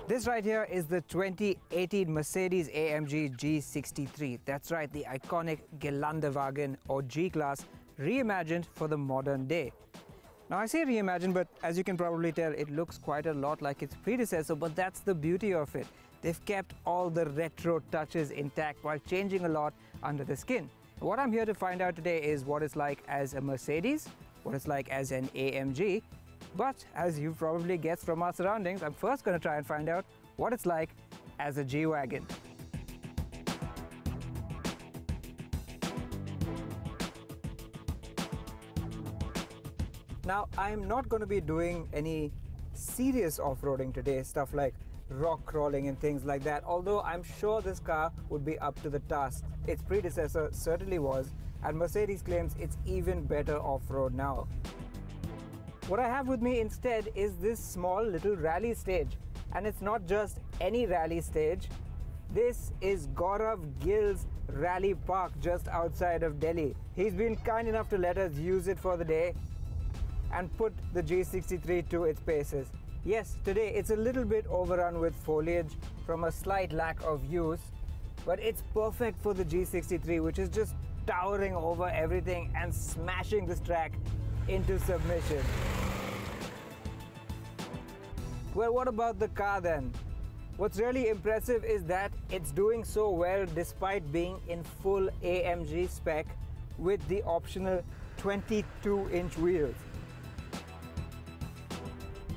This right here is the 2018 Mercedes-AMG G63. That's right, the iconic Geländewagen or G-Class reimagined for the modern day. Now I say reimagined, but as you can probably tell, it looks quite a lot like its predecessor, but that's the beauty of it. They've kept all the retro touches intact while changing a lot under the skin. What I'm here to find out today is what it's like as a Mercedes, what it's like as an AMG, but as you've probably guessed from our surroundings, I'm first going to try and find out what it's like as a G-Wagon. Now, I'm not going to be doing any serious off-roading today, stuff like rock crawling and things like that, although I'm sure this car would be up to the task. Its predecessor certainly was, and Mercedes claims it's even better off-road now. What I have with me instead is this small little rally stage, and it's not just any rally stage. This is Gaurav Gill's rally park just outside of Delhi. He's been kind enough to let us use it for the day and put the G63 to its paces. Yes, today it's a little bit overrun with foliage from a slight lack of use, but it's perfect for the G63, which is just towering over everything and smashing this track into submission. Well, what about the car then? What's really impressive is that it's doing so well despite being in full AMG spec with the optional 22-inch wheels.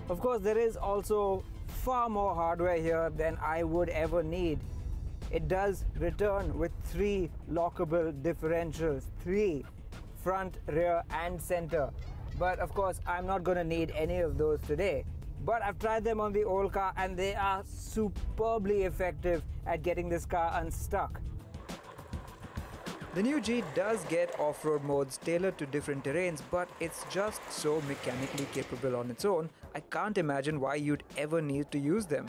Of course, there is also far more hardware here than I would ever need. It does return with 3 lockable differentials, 3 front, rear and center. But of course, I'm not going to need any of those today. But I've tried them on the old car and they are superbly effective at getting this car unstuck. The new G does get off-road modes tailored to different terrains, but it's just so mechanically capable on its own, I can't imagine why you'd ever need to use them.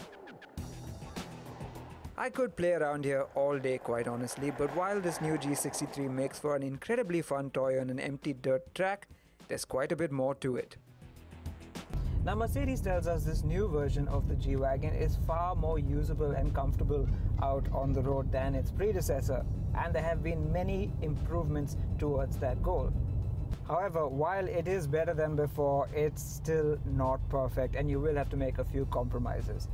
I could play around here all day quite honestly, but while this new G63 makes for an incredibly fun toy on an empty dirt track, there's quite a bit more to it. Now Mercedes tells us this new version of the G-Wagon is far more usable and comfortable out on the road than its predecessor, and there have been many improvements towards that goal. However, while it is better than before, it's still not perfect and you will have to make a few compromises.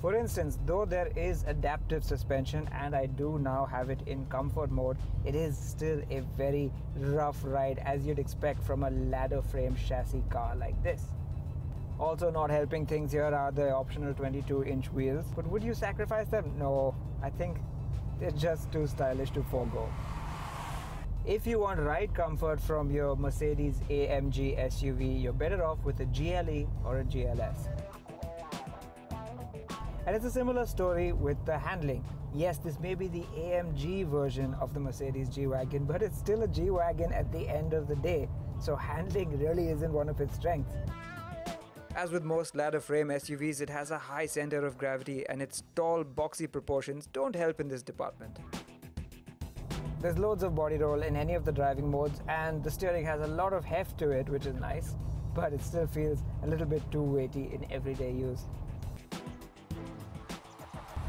For instance, though there is adaptive suspension and I do now have it in comfort mode, it is still a very rough ride as you'd expect from a ladder frame chassis car like this. Also not helping things here are the optional 22-inch wheels, but would you sacrifice them? No, I think they're just too stylish to forego. If you want ride comfort from your Mercedes-AMG SUV, you're better off with a GLE or a GLS. And it's a similar story with the handling. Yes, this may be the AMG version of the Mercedes G-Wagon, but it's still a G-Wagon at the end of the day, so handling really isn't one of its strengths. As with most ladder frame SUVs, it has a high center of gravity and its tall, boxy proportions don't help in this department. There's loads of body roll in any of the driving modes and the steering has a lot of heft to it, which is nice, but it still feels a little bit too weighty in everyday use.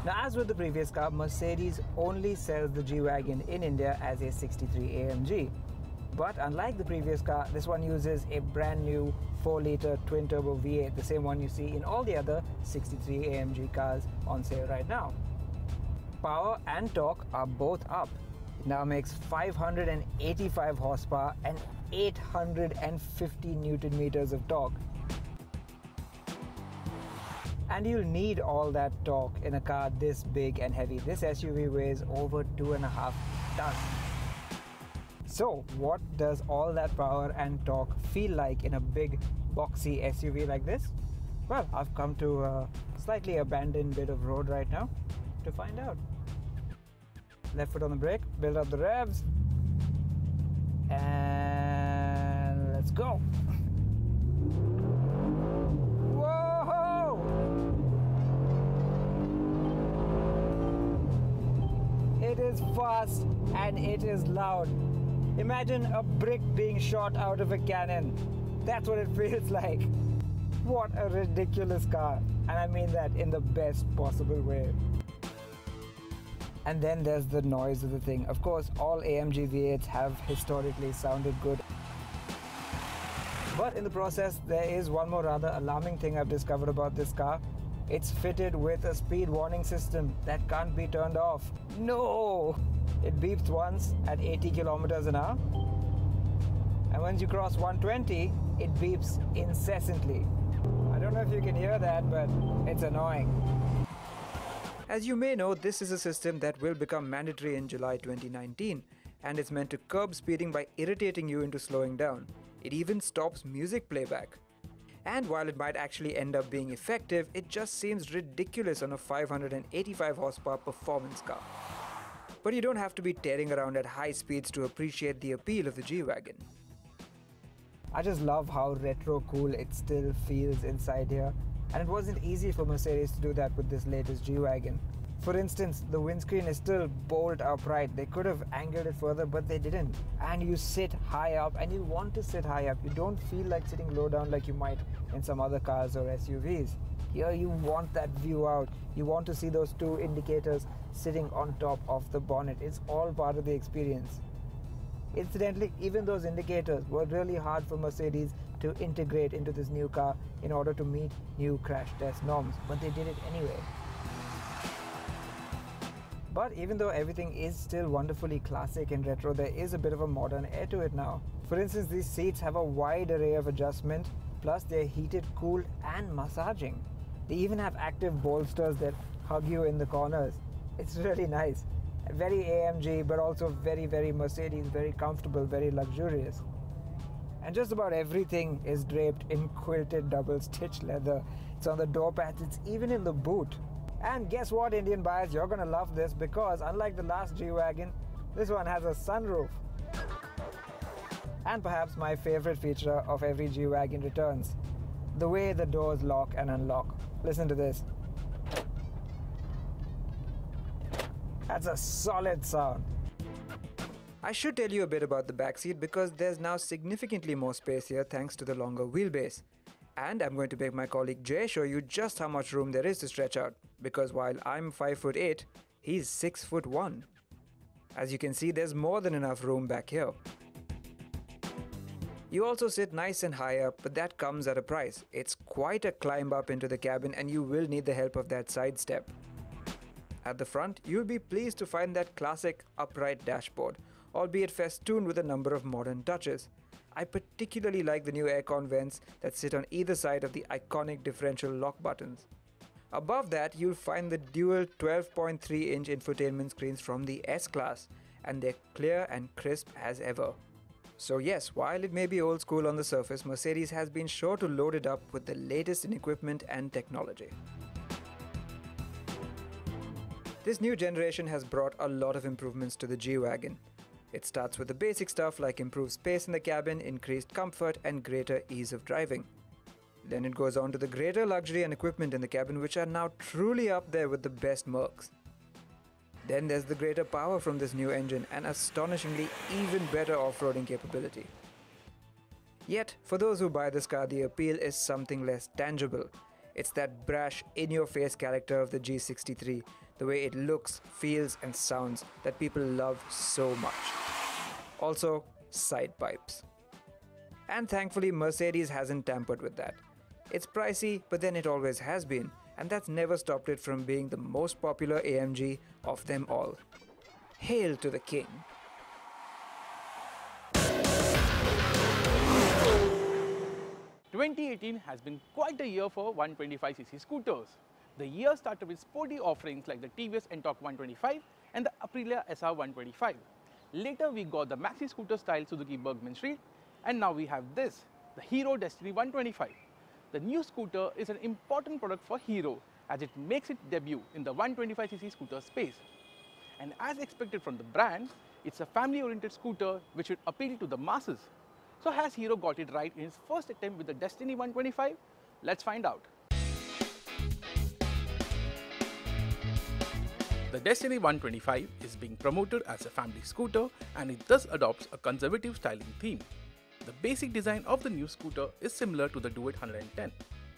Now, as with the previous car, Mercedes only sells the G-Wagon in India as a 63 AMG. But unlike the previous car, this one uses a brand new 4-litre twin-turbo V8, the same one you see in all the other 63 AMG cars on sale right now. Power and torque are both up. It now makes 585 horsepower and 850 Newton meters of torque. And you'll need all that torque in a car this big and heavy. This SUV weighs over 2.5 tons. So, what does all that power and torque feel like in a big, boxy SUV like this? Well, I've come to a slightly abandoned bit of road right now to find out. Left foot on the brake, build up the revs, and let's go! Whoa! It is fast and it is loud. Imagine a brick being shot out of a cannon. That's what it feels like. What a ridiculous car. And I mean that in the best possible way. And then there's the noise of the thing. Of course, all AMG V8s have historically sounded good. But in the process, there is one more rather alarming thing I've discovered about this car. It's fitted with a speed warning system that can't be turned off. No! It beeps once at 80 kilometers an hour. And once you cross 120, it beeps incessantly. I don't know if you can hear that, but it's annoying. As you may know, this is a system that will become mandatory in July 2019, and it's meant to curb speeding by irritating you into slowing down. It even stops music playback. And while it might actually end up being effective, it just seems ridiculous on a 585 horsepower performance car. But you don't have to be tearing around at high speeds to appreciate the appeal of the G-Wagon. I just love how retro cool it still feels inside here, and it wasn't easy for Mercedes to do that with this latest G-Wagon. For instance, the windscreen is still bolt upright. They could have angled it further, but they didn't. And you sit high up, and you want to sit high up. You don't feel like sitting low down like you might in some other cars or SUVs. Here you want that view out. You want to see those two indicators sitting on top of the bonnet. It's all part of the experience. Incidentally, even those indicators were really hard for Mercedes to integrate into this new car in order to meet new crash test norms, but they did it anyway. But even though everything is still wonderfully classic and retro, there is a bit of a modern air to it now. For instance, these seats have a wide array of adjustment, plus they're heated, cooled and massaging. They even have active bolsters that hug you in the corners. It's really nice. Very AMG, but also very, very Mercedes, very comfortable, very luxurious. And just about everything is draped in quilted double-stitched leather. It's on the door pads, it's even in the boot. And guess what, Indian buyers, you're gonna love this because unlike the last G-Wagon, this one has a sunroof. And perhaps my favorite feature of every G-Wagon returns, the way the doors lock and unlock. Listen to this. That's a solid sound. I should tell you a bit about the backseat because there's now significantly more space here thanks to the longer wheelbase. And I'm going to make my colleague Jay show you just how much room there is to stretch out, because while I'm 5'8", he's 6'1". As you can see, there's more than enough room back here. You also sit nice and high up, but that comes at a price. It's quite a climb up into the cabin and you will need the help of that side step. At the front, you'll be pleased to find that classic upright dashboard, albeit festooned with a number of modern touches. I particularly like the new aircon vents that sit on either side of the iconic differential lock buttons. Above that, you'll find the dual 12.3-inch infotainment screens from the S-Class, and they're clear and crisp as ever. So yes, while it may be old school on the surface, Mercedes has been sure to load it up with the latest in equipment and technology. This new generation has brought a lot of improvements to the G-Wagon. It starts with the basic stuff like improved space in the cabin, increased comfort and greater ease of driving. Then it goes on to the greater luxury and equipment in the cabin which are now truly up there with the best Mercs. Then there's the greater power from this new engine and astonishingly even better off-roading capability. Yet, for those who buy this car, the appeal is something less tangible. It's that brash, in-your-face character of the G63, the way it looks, feels and sounds that people love so much. Also, side pipes. And thankfully, Mercedes hasn't tampered with that. It's pricey, but then it always has been, and that's never stopped it from being the most popular AMG of them all. Hail to the king! "2018 has been quite a year for 125cc scooters. The year started with sporty offerings like the TVS Ntorq 125 and the Aprilia SR 125. Later we got the maxi scooter style Suzuki Bergman Street, and now we have this, the Hero Destini 125. The new scooter is an important product for Hero as it makes its debut in the 125cc scooter space. And as expected from the brand, it's a family-oriented scooter which should appeal to the masses. So has Hero got it right in its first attempt with the Destini 125? Let's find out. The Destini 125 is being promoted as a family scooter and it thus adopts a conservative styling theme. The basic design of the new scooter is similar to the Duet 110.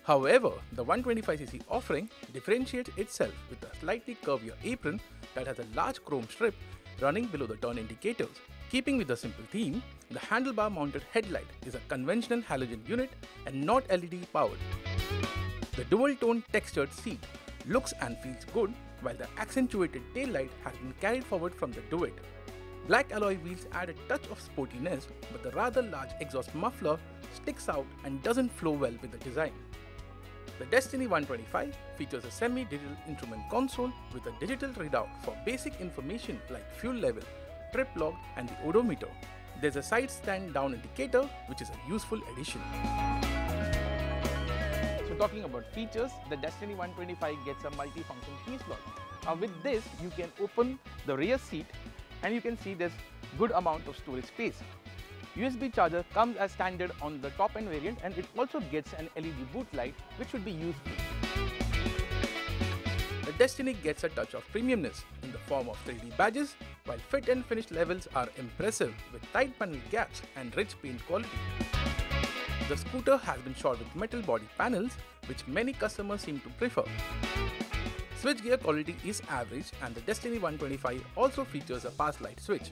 However, the 125cc offering differentiates itself with a slightly curvier apron that has a large chrome strip running below the turn indicators. Keeping with the simple theme, the handlebar mounted headlight is a conventional halogen unit and not LED powered. The dual-tone textured seat looks and feels good, while the accentuated taillight has been carried forward from the Duet. Black alloy wheels add a touch of sportiness, but the rather large exhaust muffler sticks out and doesn't flow well with the design. The Destini 125 features a semi-digital instrument console with a digital readout for basic information like fuel level, trip log and the odometer. There's a side stand down indicator, which is a useful addition. So talking about features, the Destini 125 gets a multi-function key slot. With this, you can open the rear seat and you can see there's good amount of storage space. USB charger comes as standard on the top end variant, and it also gets an LED boot light, which should be useful. The Destini gets a touch of premiumness in the form of 3D badges, while fit and finish levels are impressive with tight panel gaps and rich paint quality. The scooter has been shot with metal body panels, which many customers seem to prefer. Switchgear quality is average, and the Destini 125 also features a pass light switch.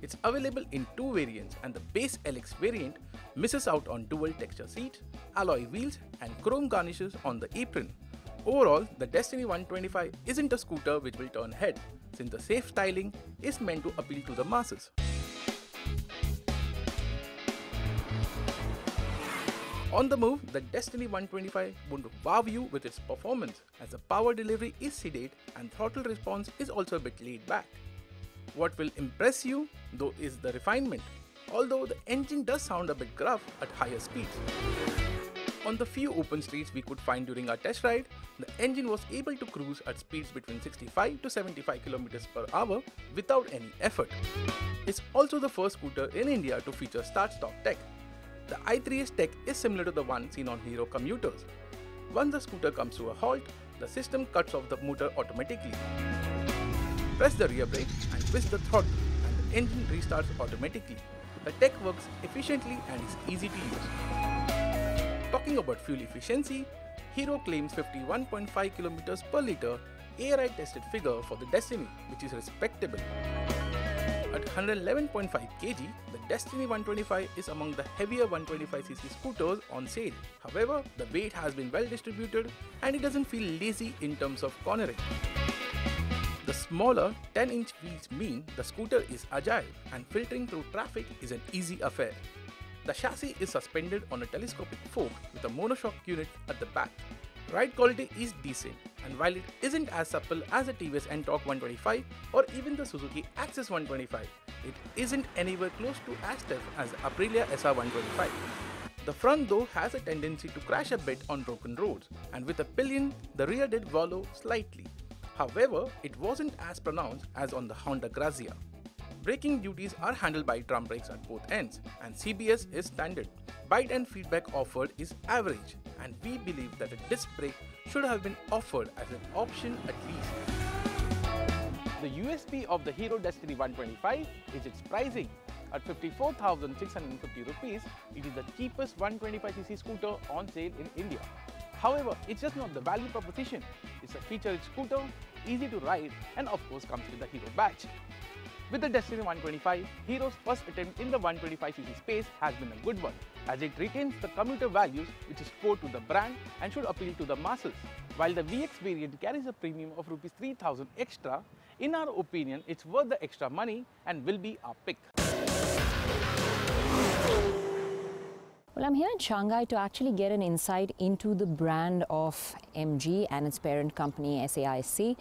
It's available in two variants, and the base LX variant misses out on dual texture seats, alloy wheels and chrome garnishes on the apron. Overall, the Destini 125 isn't a scooter which will turn head, since the safe styling is meant to appeal to the masses. On the move, the Destini 125 won't wow you with its performance, as the power delivery is sedate and throttle response is also a bit laid back. What will impress you, though, is the refinement, although the engine does sound a bit gruff at higher speeds. On the few open streets we could find during our test ride, the engine was able to cruise at speeds between 65 to 75 km per hour without any effort. It's also the first scooter in India to feature start-stop tech. The i3's tech is similar to the one seen on Hero commuters. Once the scooter comes to a halt, the system cuts off the motor automatically. Press the rear brake and twist the throttle, and the engine restarts automatically. The tech works efficiently and is easy to use. Talking about fuel efficiency, Hero claims 51.5 km per litre air-ride tested figure for the Destini, which is respectable. At 111.5 kg, the Destini 125 is among the heavier 125cc scooters on sale. However, the weight has been well distributed and it doesn't feel lazy in terms of cornering. The smaller 10-inch wheels mean the scooter is agile and filtering through traffic is an easy affair. The chassis is suspended on a telescopic fork with a monoshock unit at the back. Ride quality is decent, and while it isn't as supple as the TVS NTORQ 125 or even the Suzuki Axis 125, it isn't anywhere close to as stiff as the Aprilia SR 125. The front though has a tendency to crash a bit on broken roads, and with a pillion, the rear did wallow slightly. However, it wasn't as pronounced as on the Honda Grazia. Braking duties are handled by drum brakes at both ends, and CBS is standard. Bite and feedback offered is average, and we believe that a disc brake should have been offered as an option at least. The USP of the Hero Destini 125 is its pricing. At 54,650 rupees, it is the cheapest 125cc scooter on sale in India. However, it's just not the value proposition. It's a feature-rich scooter, easy to ride, and of course comes with the Hero badge. With the Destini 125, Hero's first attempt in the 125cc space has been a good one, as it retains the commuter values which is core to the brand and should appeal to the masses. While the VX variant carries a premium of Rs 3,000 extra, in our opinion, it's worth the extra money and will be our pick. Well, I'm here in Shanghai to actually get an insight into the brand of MG and its parent company Saic,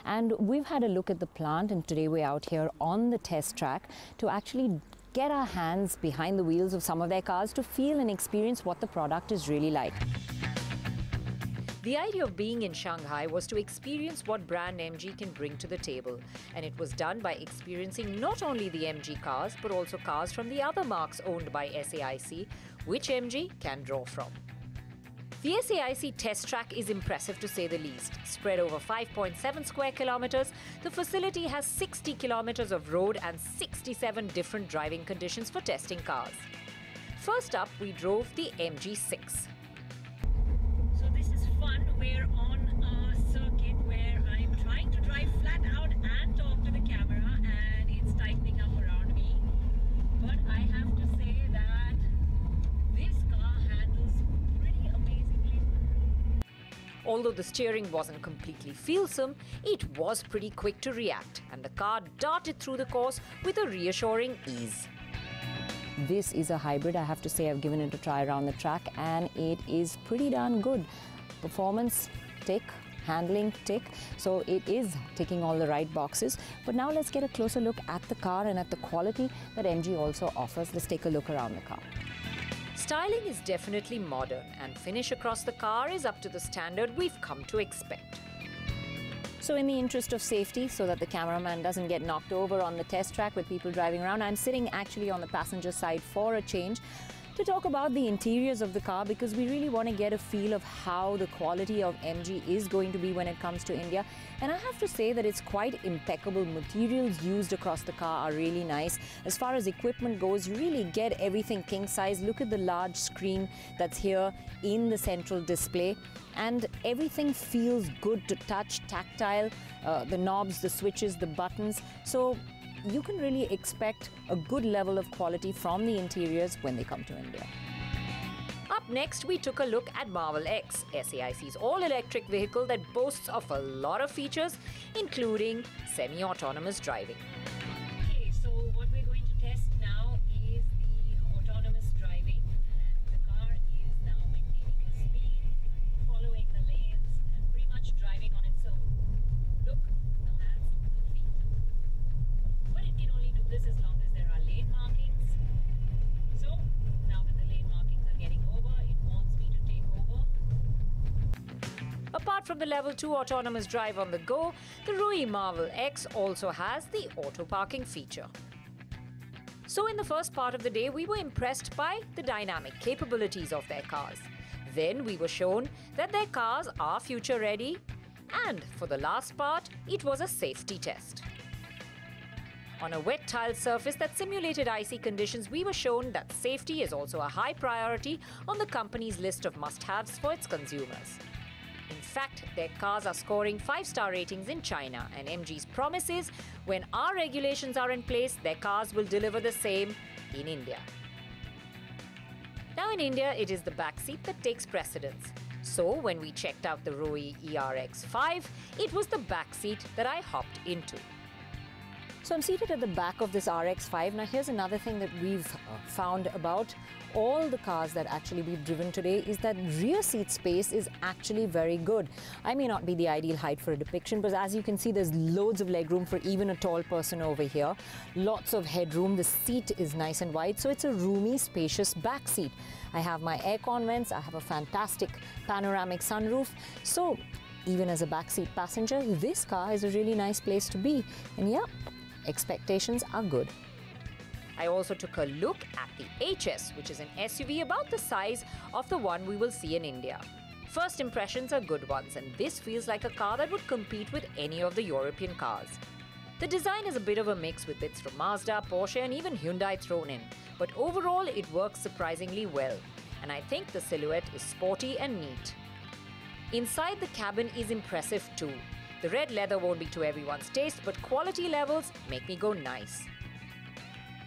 and we've had a look at the plant, and today we're out here on the test track to actually get our hands behind the wheels of some of their cars to feel and experience what the product is really like. The idea of being in Shanghai was to experience what brand MG can bring to the table, and it was done by experiencing not only the MG cars but also cars from the other marques owned by Saic, which MG can draw from. The Saic test track is impressive to say the least. Spread over 5.7 square kilometers, the facility has 60 kilometers of road and 67 different driving conditions for testing cars. First up, we drove the MG6. Although the steering wasn't completely feelsome, it was pretty quick to react, and the car darted through the course with a reassuring ease. This is a hybrid. I have to say I've given it a try around the track and it is pretty darn good. Performance, tick. Handling, tick. So it is ticking all the right boxes. But now let's get a closer look at the car and at the quality that MG also offers. Let's take a look around the car. Styling is definitely modern, and finish across the car is up to the standard we've come to expect. So in the interest of safety, so that the cameraman doesn't get knocked over on the test track with people driving around, I'm sitting actually on the passenger side for a change to talk about the interiors of the car, because we really want to get a feel of how the quality of MG is going to be when it comes to India. And I have to say that it's quite impeccable. Materials used across the car are really nice. As far as equipment goes, you really get everything king size. Look at the large screen that's here in the central display. And everything feels good to touch, tactile, the knobs, the switches, the buttons. So you can really expect a good level of quality from the interiors when they come to India. Up next, we took a look at Marvel X, SAIC's all-electric vehicle that boasts of a lot of features, including semi-autonomous driving. Okay, so what we're going to test now is the autonomous driving. And the car is now maintaining its speed, following the lanes, and pretty much driving on its own. Look, no hands, no feet. But it can only do this as long as there are lane markings. So now that the lane markings are getting over, it wants me to take over. Apart from the Level 2 autonomous drive on the go, the Rui Marvel X also has the auto parking feature. So in the first part of the day, we were impressed by the dynamic capabilities of their cars. Then we were shown that their cars are future ready, and for the last part, it was a safety test. On a wet tile surface that simulated icy conditions, we were shown that safety is also a high priority on the company's list of must-haves for its consumers. In fact, their cars are scoring 5-star ratings in China, and MG's promise is when our regulations are in place, their cars will deliver the same in India. Now in India, it is the backseat that takes precedence. So when we checked out the Rui ERX5, it was the backseat that I hopped into. So I'm seated at the back of this RX5. Now here's another thing that we've found about all the cars that actually we've driven today is that rear seat space is actually very good. I may not be the ideal height for a depiction, but as you can see, there's loads of legroom for even a tall person over here. Lots of headroom. The seat is nice and wide, so it's a roomy, spacious back seat. I have my aircon vents. I have a fantastic panoramic sunroof. So even as a backseat passenger, this car is a really nice place to be. And yeah, expectations are good. I also took a look at the HS, which is an SUV about the size of the one we will see in India. First impressions are good ones, and this feels like a car that would compete with any of the European cars. The design is a bit of a mix with bits from Mazda, Porsche and even Hyundai thrown in, but overall it works surprisingly well, and I think the silhouette is sporty and neat. Inside the cabin is impressive too. The red leather won't be to everyone's taste, but quality levels make me go nice.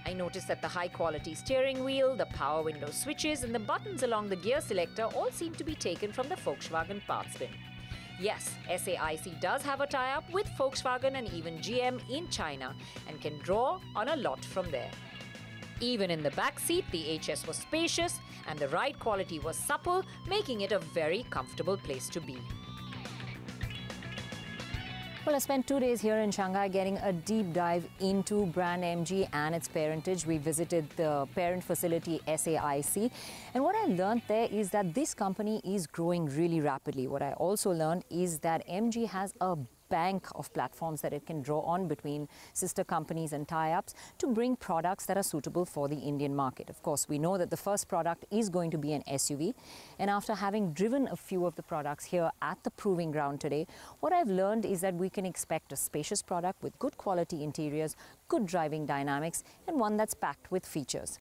I noticed that the high-quality steering wheel, the power window switches and the buttons along the gear selector all seem to be taken from the Volkswagen parts bin. Yes, SAIC does have a tie-up with Volkswagen and even GM in China and can draw on a lot from there. Even in the back seat, the HS was spacious and the ride quality was supple, making it a very comfortable place to be. Well, I spent 2 days here in Shanghai getting a deep dive into brand MG and its parentage. We visited the parent facility SAIC, and what I learned there is that this company is growing really rapidly. What I also learned is that MG has a bank of platforms that it can draw on between sister companies and tie-ups to bring products that are suitable for the Indian market. Of course, we know that the first product is going to be an SUV, and after having driven a few of the products here at the proving ground today, what I've learned is that we can expect a spacious product with good quality interiors, good driving dynamics, and one that's packed with features.